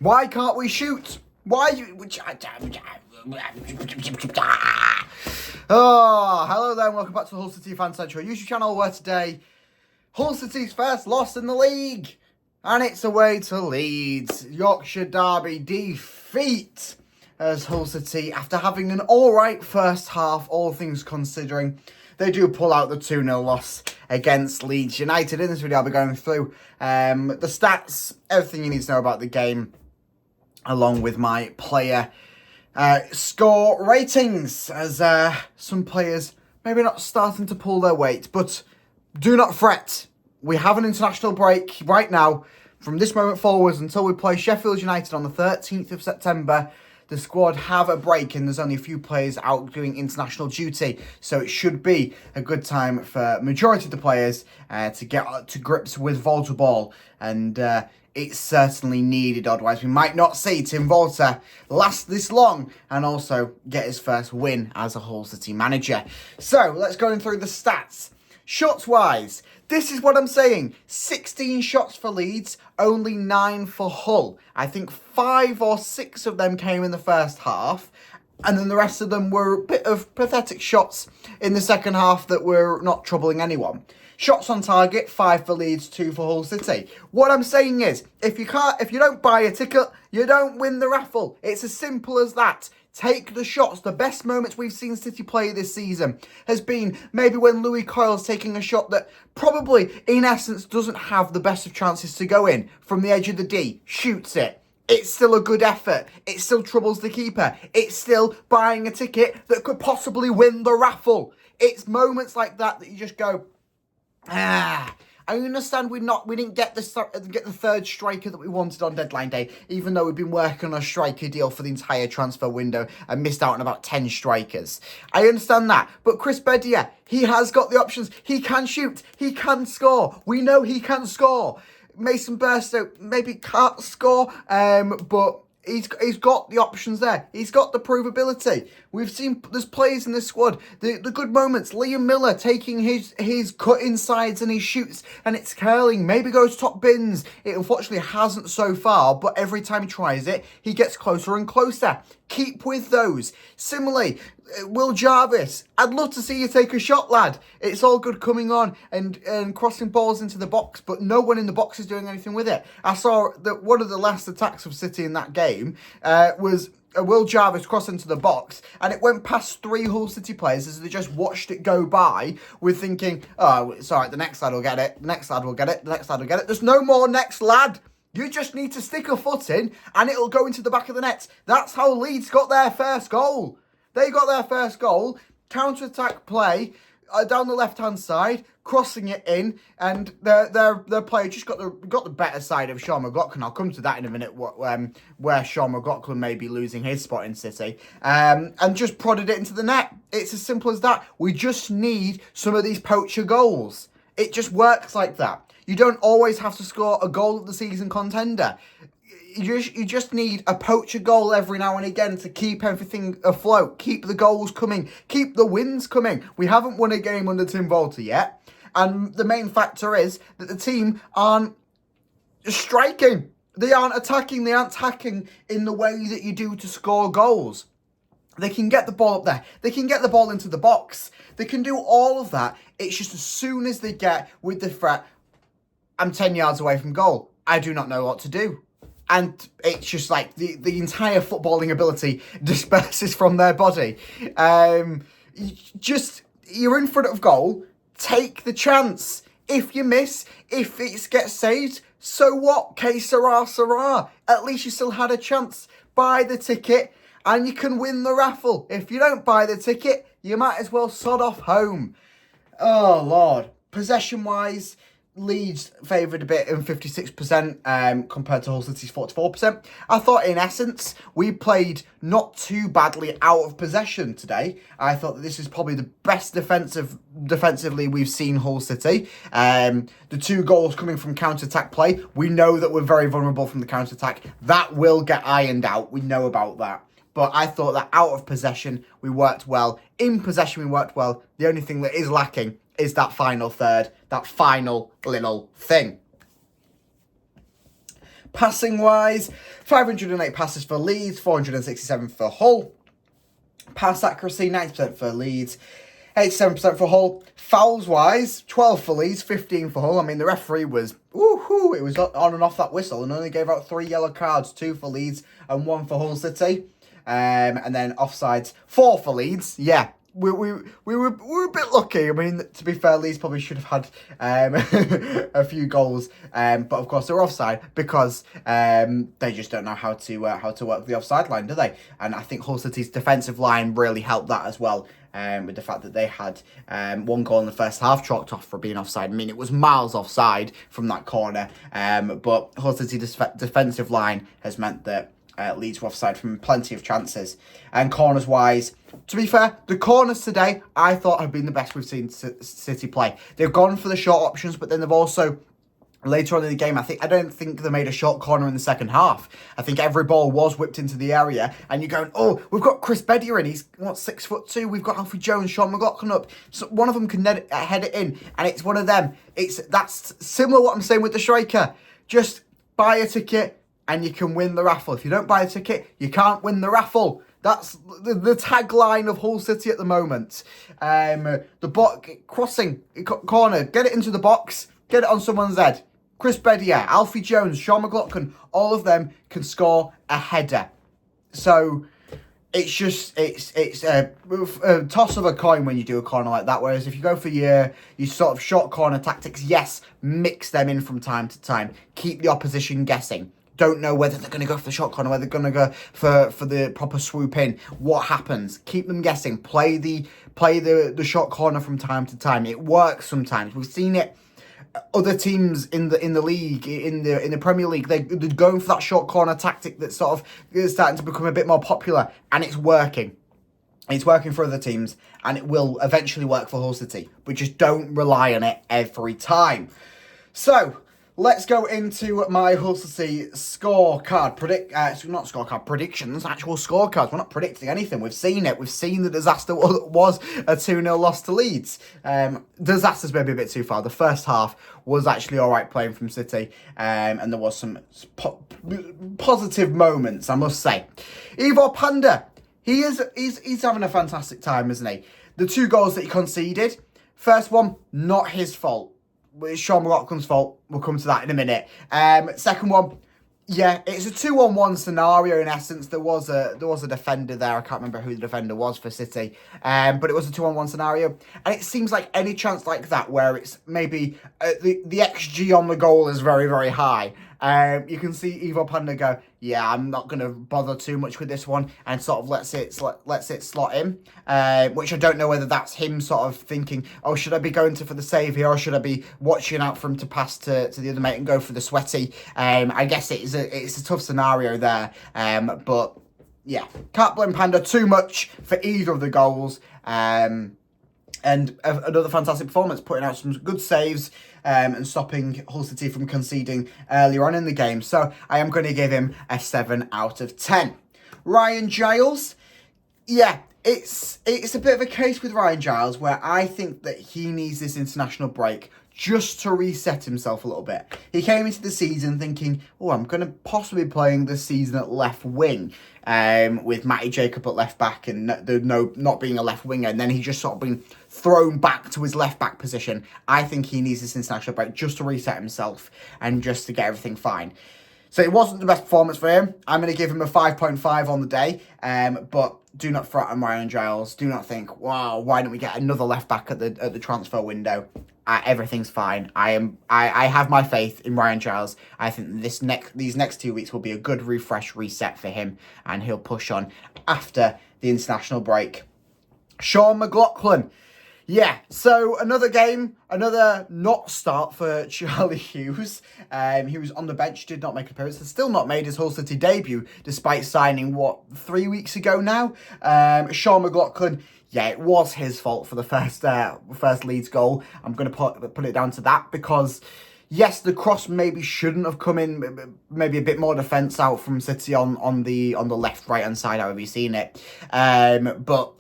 Why can't we shoot? Why? Oh, hello there and welcome back to the Hull City Fan Central YouTube channel, where today Hull City's first loss in the league, and it's away to Leeds. Yorkshire derby defeat as Hull City, after having an alright first half, all things considering, they do pull out the 2-0 loss against Leeds United. In this video I'll be going through the stats, everything you need to know about the game, along with my player score ratings, as some players maybe not starting to pull their weight. But do not fret, we have an international break right now. From this moment forwards until we play Sheffield United on the 13th of September, the squad have a break and there's only a few players out doing international duty. So it should be a good time for majority of the players to get to grips with Volta ball. And it's certainly needed, otherwise we might not see Tim Volta last this long and also get his first win as a Hull City manager. So let's go through the stats. Shots-wise, this is what I'm saying. 16 shots for Leeds, only 9 for Hull. I think 5 or 6 of them came in the first half, and then the rest of them were a bit of pathetic shots in the second half that were not troubling anyone. Shots on target, 5 for Leeds, 2 for Hull City. What I'm saying is, if you don't buy a ticket, you don't win the raffle. It's as simple as that. Take the shots. The best moments we've seen City play this season has been maybe when Louis Coyle's taking a shot that probably, in essence, doesn't have the best of chances to go in from the edge of the D, shoots it. It's still a good effort. It still troubles the keeper. It's still buying a ticket that could possibly win the raffle. It's moments like that that you just go, I understand we didn't get the third striker that we wanted on deadline day, even though we've been working on a striker deal for the entire transfer window and missed out on about 10 strikers. I understand that, but Chris Bedia, he has got the options. He can shoot. He can score. We know he can score. Mason Burstow maybe can't score, but He's got the options there. He's got the provability. We've seen there's players in this squad. The good moments. Liam Miller taking his cut insides and his shoots and it's curling. Maybe goes top bins. It unfortunately hasn't so far, but every time he tries it, he gets closer and closer. Keep with those. Similarly, Will Jarvis, I'd love to see you take a shot, lad. It's all good coming on and crossing balls into the box, but no one in the box is doing anything with it. I saw that one of the last attacks of City in that game was Will Jarvis cross into the box, and it went past 3 Hull City players as they just watched it go by with thinking, oh, it's all right, the next lad will get it, the next lad will get it, the next lad will get it. There's no more next lad. You just need to stick a foot in and it'll go into the back of the net. That's how Leeds got their first goal. They got their first goal, counter-attack play down the left-hand side, crossing it in, and their player just got the better side of Sean McLaughlin. I'll come to that in a minute, where Sean McLaughlin may be losing his spot in City, and just prodded it into the net. It's as simple as that. We just need some of these poacher goals. It just works like that. You don't always have to score a goal of the season contender. You just need a poacher goal every now and again to keep everything afloat, keep the goals coming, keep the wins coming. We haven't won a game under Tim Volta yet, and the main factor is that the team aren't striking. They aren't attacking. They aren't attacking in the way that you do to score goals. They can get the ball up there. They can get the ball into the box. They can do all of that. It's just as soon as they get with the threat, I'm 10 yards away from goal, I do not know what to do. And it's just like the entire footballing ability disperses from their body. You're in front of goal, take the chance. If you miss, if it gets saved, so what? Que sera, sera. At least you still had a chance. Buy the ticket and you can win the raffle. If you don't buy the ticket, you might as well sod off home. Oh, Lord. Possession-wise, Leeds favoured a bit in 56% compared to Hull City's 44%. I thought, in essence, we played not too badly out of possession today. I thought that this is probably the best defensively we've seen Hull City. The 2 goals coming from counter-attack play. We know that we're very vulnerable from the counter-attack. That will get ironed out. We know about that. But I thought that out of possession, we worked well. In possession, we worked well. The only thing that is lacking is that final third, that final little thing. Passing-wise, 508 passes for Leeds, 467 for Hull. Pass accuracy, 90% for Leeds, 87% for Hull. Fouls-wise, 12 for Leeds, 15 for Hull. I mean, the referee was, woohoo, it was on and off that whistle and only gave out 3 yellow cards, 2 for Leeds and 1 for Hull City. And then offsides, 4 for Leeds. Yeah, we were a bit lucky. I mean, to be fair, Leeds probably should have had a few goals. But of course, they're offside because they just don't know how to work the offside line, do they? And I think Hull City's defensive line really helped that as well. With the fact that they had 1 goal in the first half chalked off for being offside. I mean, it was miles offside from that corner. But Hull City's defensive line has meant that Leeds were offside from plenty of chances. And corners-wise, to be fair, the corners today, I thought have been the best we've seen City play. They've gone for the short options, but then they've also, later on in the game, I don't think they made a short corner in the second half. I think every ball was whipped into the area, and you're going, oh, we've got Chris Bedia in, he's, 6'2", we've got Alfie Jones, Sean McLaughlin up. So one of them can head it in, and it's one of them. That's similar to what I'm saying with the striker. Just buy a ticket, and you can win the raffle. If you don't buy a ticket, you can't win the raffle. That's the tagline of Hull City at the moment. Crossing, corner, get it into the box, get it on someone's head. Chris Bedia, Alfie Jones, Sean McLaughlin, all of them can score a header. So it's a toss of a coin when you do a corner like that. Whereas if you go for your sort of short corner tactics, yes, mix them in from time to time. Keep the opposition guessing. Don't know whether they're going to go for the short corner, whether they're going to go for the proper swoop in. What happens? Keep them guessing. Play the short corner from time to time. It works sometimes. We've seen it. Other teams in the league, in the Premier League, they're going for that short corner tactic that's sort of is starting to become a bit more popular, and it's working. It's working for other teams, and it will eventually work for Hull City. But just don't rely on it every time. So let's go into my Hull City scorecard. Predictions, actual scorecards. We're not predicting anything. We've seen it. We've seen the disaster was a 2-0 loss to Leeds. Disaster's maybe a bit too far. The first half was actually all right playing from City, and there was some positive moments, I must say. Ivor Panda, he's having a fantastic time, isn't he? The 2 goals that he conceded, first one, not his fault. It's Sean McLaughlin's fault. We'll come to that in a minute. Second one, yeah, it's a 2-on-1 scenario in essence. There was a defender there. I can't remember who the defender was for City. But it was a 2-on-1 scenario. And it seems like any chance like that where it's maybe the XG on the goal is very, very high. You can see Ivor Panda go, yeah, I'm not going to bother too much with this one, and sort of lets it slot in, which I don't know whether that's him sort of thinking, oh, should I be going for the save here, or should I be watching out for him to pass to the other mate and go for the sweaty? I guess it's a tough scenario there, but yeah, can't blame Panda too much for either of the goals. And another fantastic performance, putting out some good saves and stopping Hull City from conceding earlier on in the game. So I am going to give him a 7 out of 10. Ryan Giles, yeah, it's a bit of a case with Ryan Giles where I think that he needs this international break just to reset himself a little bit. He came into the season thinking, oh, I'm going to possibly be playing this season at left wing with Matty Jacob at left back and not being a left winger. And then he just sort of been thrown back to his left back position. I think he needs this international break just to reset himself and just to get everything fine. So it wasn't the best performance for him. I'm going to give him a 5.5 on the day. But do not fret on Ryan Giles. Do not think, wow, why don't we get another left back at the transfer window? Everything's fine. I have my faith in Ryan Giles. I think these next 2 weeks will be a good refresh reset for him, and he'll push on after the international break. Sean McLaughlin. Yeah, so another game, another not start for Charlie Hughes. He was on the bench, did not make an appearance. Has still not made his Hull City debut, despite signing, 3 weeks ago now? Sean McLaughlin, yeah, it was his fault for the first Leeds goal. I'm going to put it down to that because, yes, the cross maybe shouldn't have come in. Maybe a bit more defence out from City on the left, right-hand side, however you've seen it. But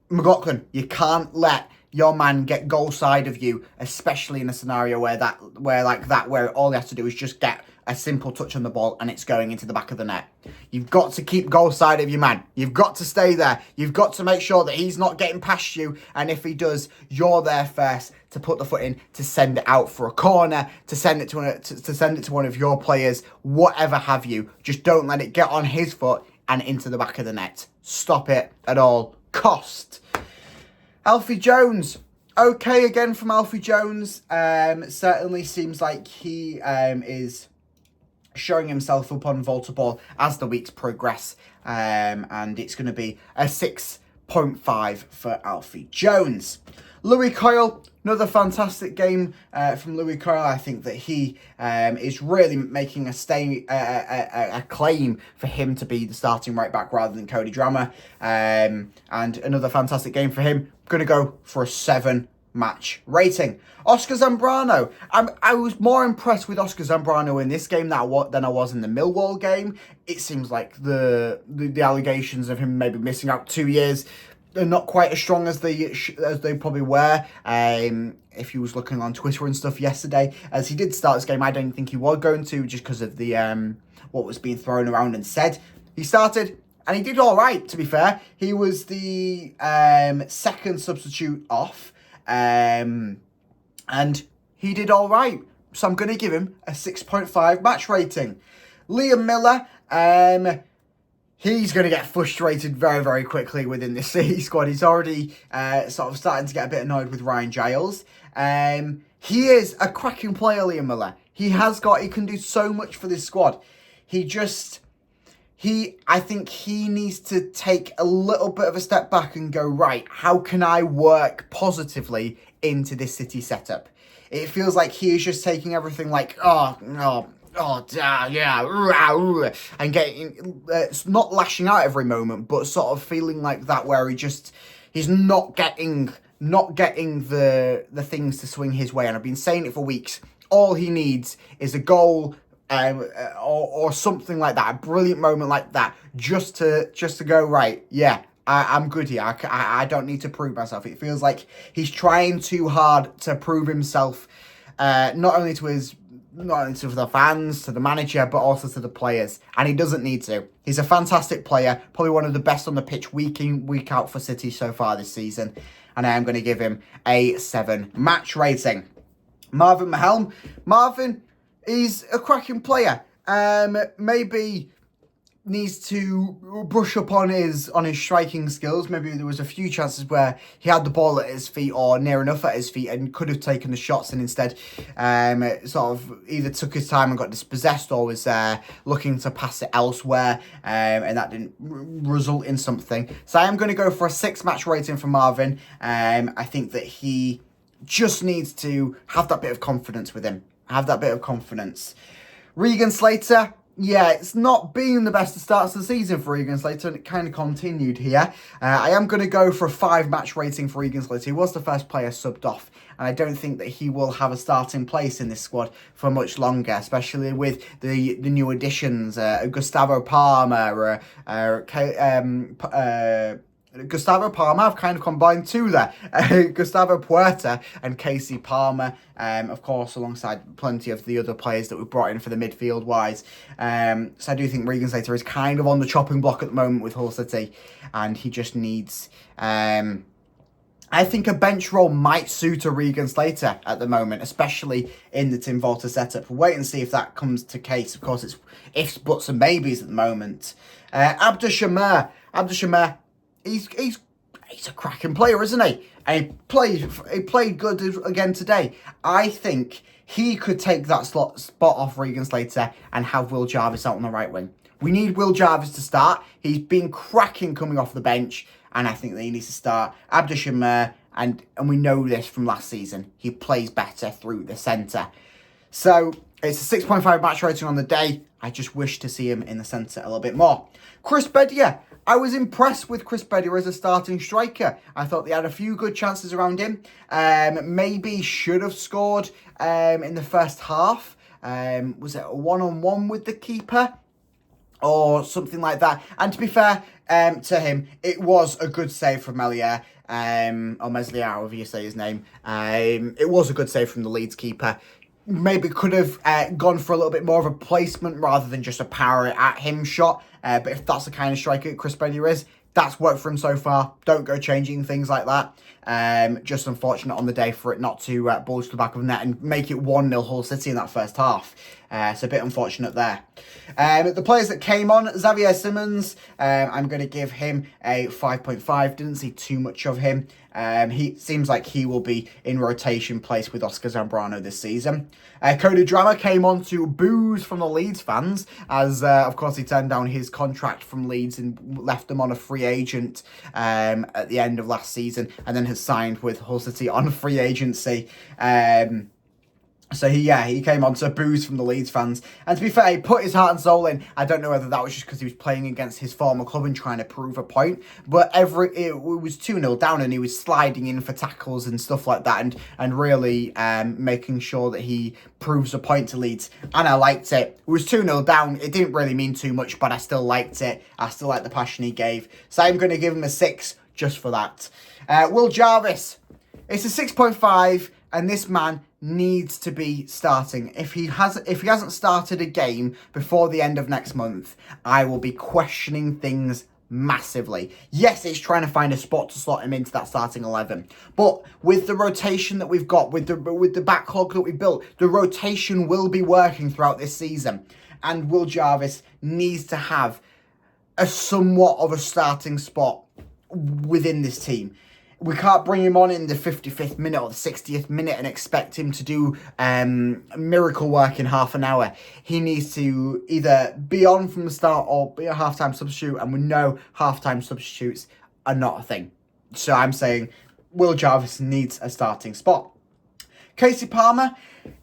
McLaughlin, you can't let your man get goal side of you, especially in a scenario where all he has to do is just get a simple touch on the ball and it's going into the back of the net. You've got to keep goal side of your man. You've got to stay there. You've got to make sure that he's not getting past you. And if he does, you're there first to put the foot in, to send it out for a corner, to send it to one of your players, whatever have you. Just don't let it get on his foot and into the back of the net. Stop it at all cost. Alfie Jones. Okay again from Alfie Jones. Certainly seems like he is showing himself up on Volta Ball as the weeks progress. And it's going to be a 6.5 for Alfie Jones. Louis Coyle, another fantastic game from Louis Coyle. I think that he is really making a claim for him to be the starting right back rather than Cody Drammer. And another fantastic game for him. Going to go for a 7 match rating. Oscar Zambrano. I was more impressed with Oscar Zambrano in this game than I was in the Millwall game. It seems like the allegations of him maybe missing out 2 years are not quite as strong as they probably were. If he was looking on Twitter and stuff yesterday, as he did start this game, I don't think he was going to, just because of the what was being thrown around and said. He started, and he did all right, to be fair. He was the second substitute off, and he did all right. So I'm going to give him a 6.5 match rating. Liam Miller, he's going to get frustrated very, very quickly within this City squad. He's already sort of starting to get a bit annoyed with Ryan Giles. He is a cracking player, Liam Miller. He can do so much for this squad. I think he needs to take a little bit of a step back and go, right, how can I work positively into this City setup? It feels like he is just taking everything like, yeah, and getting, not lashing out every moment, but sort of feeling like that where he's not getting the things to swing his way. And I've been saying it for weeks. All he needs is a goal, or something like that, a brilliant moment like that, just to go, right, yeah, I'm good here. I don't need to prove myself. It feels like he's trying too hard to prove himself, not only to the fans, to the manager, but also to the players. And he doesn't need to. He's a fantastic player, probably one of the best on the pitch week in, week out for City so far this season. And I am going to give him a 7 match rating. Marvin Mahelm. Marvin, he's a cracking player. Maybe needs to brush up on his striking skills. Maybe there was a few chances where he had the ball at his feet or near enough at his feet and could have taken the shots, and instead sort of either took his time and got dispossessed, or was looking to pass it elsewhere, and that didn't result in something. So I am going to go for a 6 match rating for Marvin. I think that he just needs to have that bit of confidence with him. Regan Slater. Yeah, it's not been the best of starts of the season for Regan Slater, and it kind of continued here. I am going to go for a 5 match rating for Regan Slater. He was the first player subbed off, and I don't think that he will have a starting place in this squad for much longer, especially with the new additions, Gustavo Palmer, Gustavo Palmer, I've kind of combined 2 there. Gustavo Puerta and Casey Palmer, of course, alongside plenty of the other players that we've brought in for the midfield wise. So I do think Regan Slater is kind of on the chopping block at the moment with Hull City, and he just needs... I think a bench role might suit a Regan Slater at the moment, especially in the Tim Volta setup. We'll wait and see if that comes to case. Of course, it's ifs, buts and maybes at the moment. Abdul Shamir, He's a cracking player, isn't he? And he played good again today. I think he could take that spot off Regan Slater and have Will Jarvis out on the right wing. We need Will Jarvis to start. He's been cracking coming off the bench, and I think that he needs to start. Abdul Shamir, and we know this from last season, he plays better through the centre. So it's a 6.5 match rating on the day. I just wish to see him in the centre a little bit more. Chris Bedia. I was impressed with Chris Bedia as a starting striker. I thought they had a few good chances around him. Maybe should have scored in the first half. Was it a one-on-one with the keeper? Or something like that. And to be fair to him, it was a good save from Meslier. Or Meslier, however you say his name. It was a good save from the Leeds keeper. maybe could have gone for a little bit more of a placement rather than just a power at him shot. But if that's the kind of striker Chris Benier is, that's worked for him so far. Don't go changing things like that. Just unfortunate on the day for it not to bulge to the back of the net and make it 1-0 Hull City in that first half. So a bit unfortunate there. The players that came on, Xavier Simons, I'm going to give him a 5.5. Didn't see too much of him. He seems like he will be in rotation place with Oscar Zambrano this season. Cody Drama came on to boos from the Leeds fans as, of course, he turned down his contract from Leeds and left them on a free agent at the end of last season, and then has signed with Hull City on free agency. So he came on to boos from the Leeds fans. And to be fair, he put his heart and soul in. I don't know whether that was just because he was playing against his former club and trying to prove a point. But it was 2-0 down and he was sliding in for tackles and stuff like that. And really making sure that he proves a point to Leeds. And I liked it. It was 2-0 down. It didn't really mean too much, but I still liked it. I still liked the passion he gave. So I'm going to give him a 6 just for that. Will Jarvis. It's a 6.5. And this man needs to be starting. If he hasn't started a game before the end of next month, I will be questioning things massively. Yes, it's trying to find a spot to slot him into that starting 11. But with the rotation that we've got, with the backlog that we've built, the rotation will be working throughout this season. And Will Jarvis needs to have a somewhat of a starting spot within this team. We can't bring him on in the 55th minute or the 60th minute and expect him to do miracle work in half an hour. He needs to either be on from the start or be a half-time substitute, and we know half-time substitutes are not a thing. So I'm saying Will Jarvis needs a starting spot. Casey Palmer,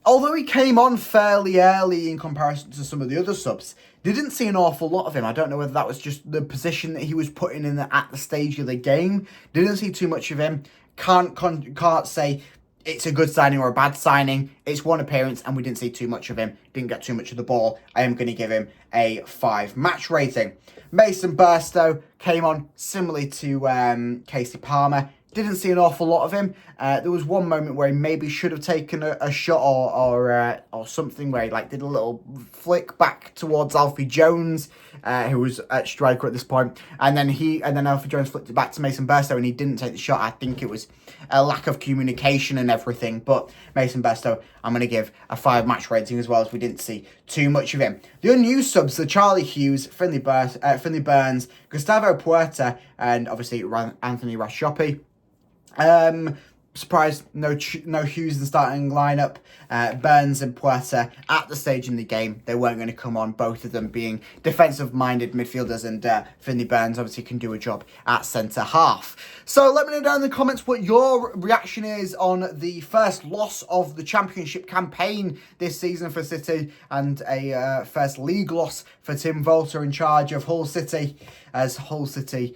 although he came on fairly early in comparison to some of the other subs, didn't see an awful lot of him. I don't know whether that was just the position that he was putting in at the stage of the game. Didn't see too much of him. Can't say it's a good signing or a bad signing. It's one appearance and we didn't see too much of him. Didn't get too much of the ball. I am going to give him a 5 match rating. Mason Burstow came on similarly to Casey Palmer. Didn't see an awful lot of him. There was one moment where he maybe should have taken a shot or something where he did a little flick back towards Alfie Jones, who was at striker at this point, and then Alfie Jones flicked it back to Mason Burstow and he didn't take the shot. I think it was a lack of communication and everything. But Mason Burstow, I'm going to give a 5 match rating as well, as we didn't see too much of him. The unused subs, the Charlie Hughes, Finley Burns, Gustavo Puerta, and obviously Anthony Rashopi. Surprised no Hughes in the starting lineup. Burns and Puerta at the stage in the game, they weren't going to come on, both of them being defensive-minded midfielders, and Finley Burns obviously can do a job at centre-half. So let me know down in the comments what your reaction is on the first loss of the Championship campaign this season for City, and a first league loss for Tim Volter in charge of Hull City, as Hull City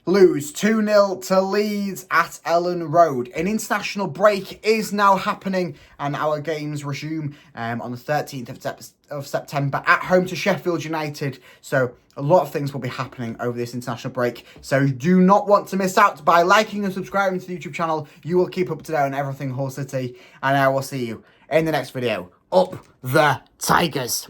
lose 2-0 to Leeds at Ellen Road. An international break is now happening and our games resume on the 13th of September at home to Sheffield United. So a lot of things will be happening over this international break. So do not want to miss out. By liking and subscribing to the YouTube channel, you will keep up to date on everything Hull City. And I will see you in the next video. Up the Tigers!